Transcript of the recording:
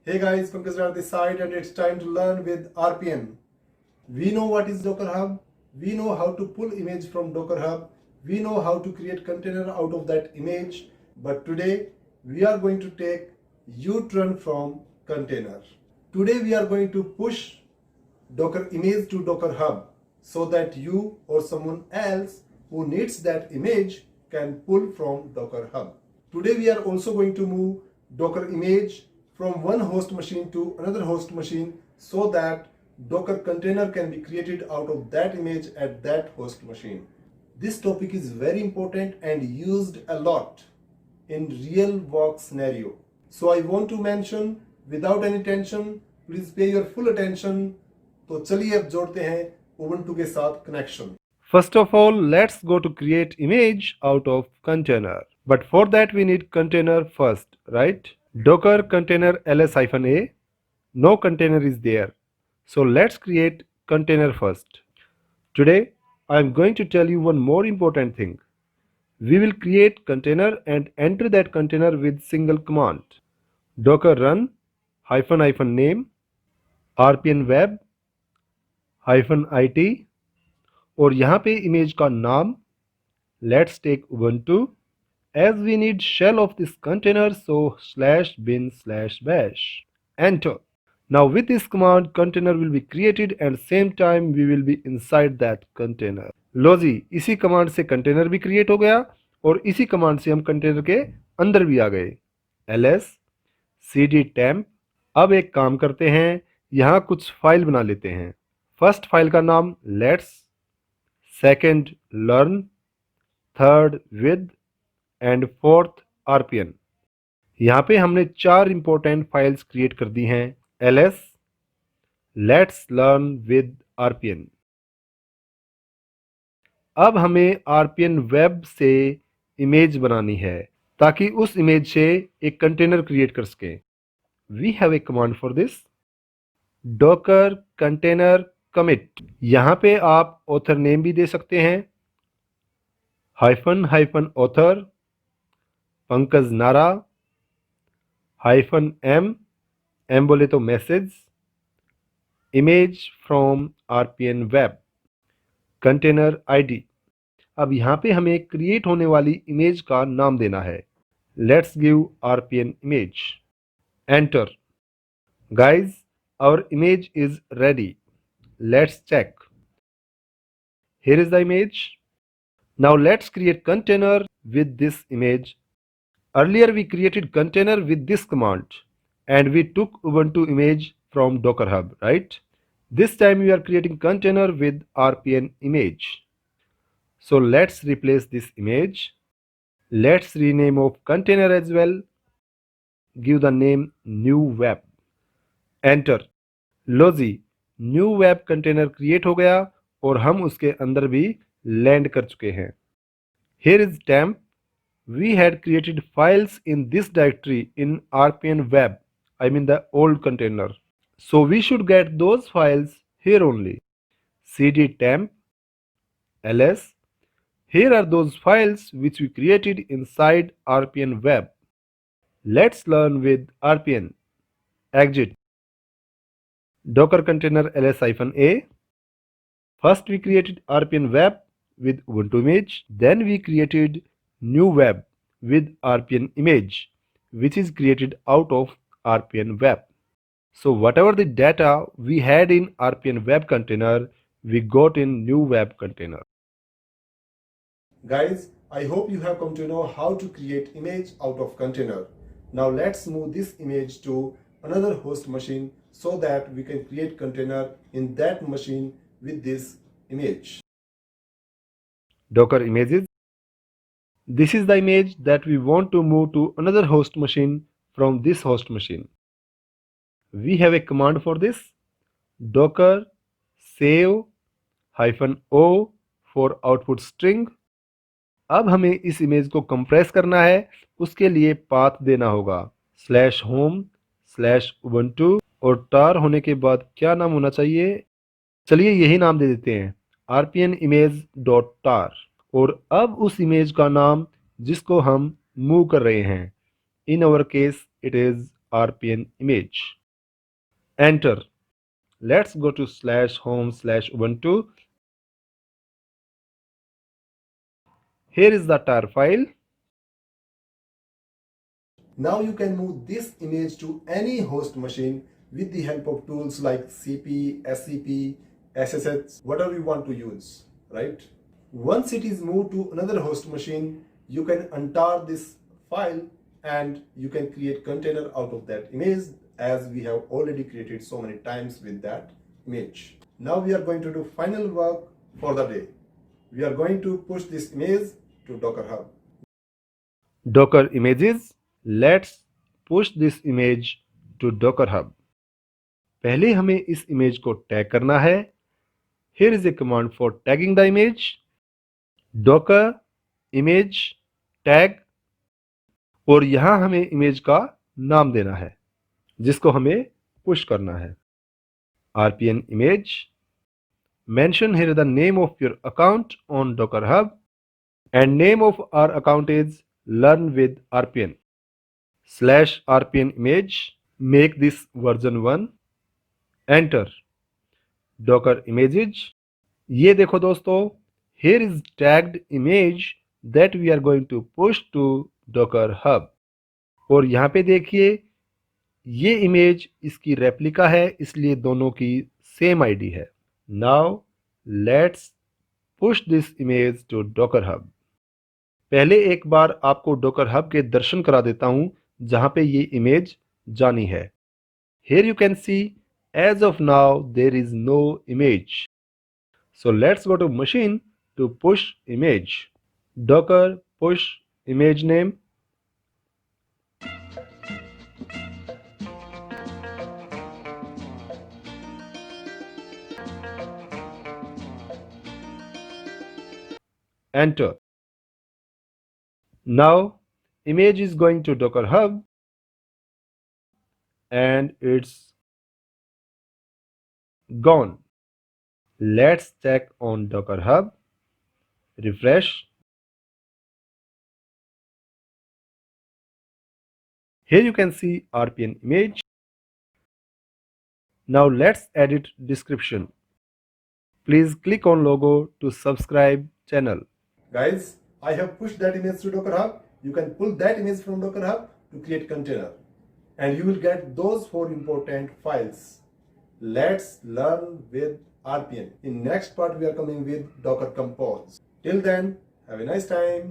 Hey guys, Pankaj Rao this side, and it's time to learn with RPN. We know what is Docker Hub. We know how to pull image from Docker Hub. We know how to create container out of that image. But today we are going to take U-turn from container. Today we are going to push Docker image to Docker Hub so that you or someone else who needs that image can pull from Docker Hub. Today we are also going to move Docker image from one host machine to another host machine so that Docker container can be created out of that image at that host machine. This topic is very important and used a lot in real work scenario. So I want to mention without any tension, please pay your full attention. तो चलिए अब जोड़ते हैं Ubuntu के साथ connection. First of all, let's go to create image out of container. But for that we need container first, right? Docker container ls-a. No container is there. So let's create container first. Today I am going to tell you one more important thing. We will create container and enter that container with single command. Docker run -name rpn web -it और यहाँ पे image का नाम let's take ubuntu as we need shell of this container, so /bin/bash. Enter. Now with this command container will be created and same time we will be inside that container. लो जी, इसी command से container भी create हो गया और इसी command से हम container के अंदर भी आ गए. ls cd temp. अब एक काम करते हैं, यहाँ कुछ फाइल बना लेते हैं. फर्स्ट फाइल का नाम let's, second learn, third with and fourth rpn. यहाँ पे हमने 4 इंपॉर्टेंट फाइल्स क्रिएट कर दी हैं. ls let's learn with rpn. अब हमें rpn वेब से इमेज बनानी है ताकि उस इमेज से एक कंटेनर क्रिएट कर सके. We have a command for this, docker container commit. यहाँ पे आप ऑथर नेम भी दे सकते हैं, -author पंकज नारा, -m बोले तो message, image from rpn web, container ID. अब यहाँ पे हमें क्रिएट होने वाली इमेज का नाम देना है. Let's give rpn image. Enter. Guys, our image is ready. Let's check. Here is the image. Now let's create container with this image. Earlier we created container with this command and we took Ubuntu image from Docker Hub, right? This time we are creating container with rpn image. So let's replace this image. Let's rename of container as well. Give the name new web. Enter. लो जी, new web container create हो गया और हम उसके अंदर भी land कर चुके हैं. Here is temp. We had created files in this directory in rpn web, I mean the old container. So we should get those files here only. cd temp ls. Here are those files which we created inside rpn web. Let's learn with rpn. Exit. Docker container ls-a. First we created rpn web with Ubuntu image. Then we created new web with rpn image, which is created out of rpn web. So whatever the data we had in rpn web container, we got in new web container. Guys, I hope you have come to know how to create image out of container. Now let's move this image to another host machine so that we can create container in that machine with this image. Docker images. This is the image that we want to move to another host machine from this host machine. We have a command for this, docker save -o for output string. अब हमें इस image को compress करना है, उसके लिए path देना होगा /home/ubuntu और tar होने के बाद क्या नाम होना चाहिए, चलिए यही नाम दे देते हैं, rpn-image.tar. और अब उस इमेज का नाम जिसको हम मूव कर रहे हैं, in our case it is rpn image. Enter. Let's go to /home/ubuntu. Here is the tar file. Now you can move this image to any host machine with the help of tools like CP, SCP, SSH, whatever you want to use, right? Once it is moved to another host machine, you can untar this file and you can create container out of that image, as we have already created so many times with that image. Now we are going to do final work for the day. We are going to push this image to Docker Hub. Docker images. Let's push this image to Docker Hub. पहले हमें इस image को tag करना है. Here is a command for tagging the image. Docker image tag, और यहां हमें image का नाम देना है जिसको हमें पुश करना है. RPN image. Mention here the name of your account on Docker Hub, and name of our account is Learn with RPN. /RPN image. Make this version 1. Enter. Docker images. ये देखो दोस्तों, here is tagged image that we are going to push to Docker Hub. और यहाँ पे देखिए, ये image इसकी replica है, इसलिए दोनों की सेम आईडी है. Now let's push this image to Docker Hub. पहले एक बार आपको Docker Hub के दर्शन करा देता हूं जहां पे ये इमेज जानी है. Here you can see, as of now there is no image. So let's go to machine to push image. Docker push image name. Enter. Now image is going to Docker Hub and it's gone. Let's check on Docker Hub. Refresh. Here you can see RPN image. Now let's edit description. Please click on logo to subscribe channel. Guys, I have pushed that image to Docker Hub. You can pull that image from Docker Hub to create container, and you will get those 4 important files. Let's learn with RPN. In next part, we are coming with Docker Compose. Till then, have a nice time.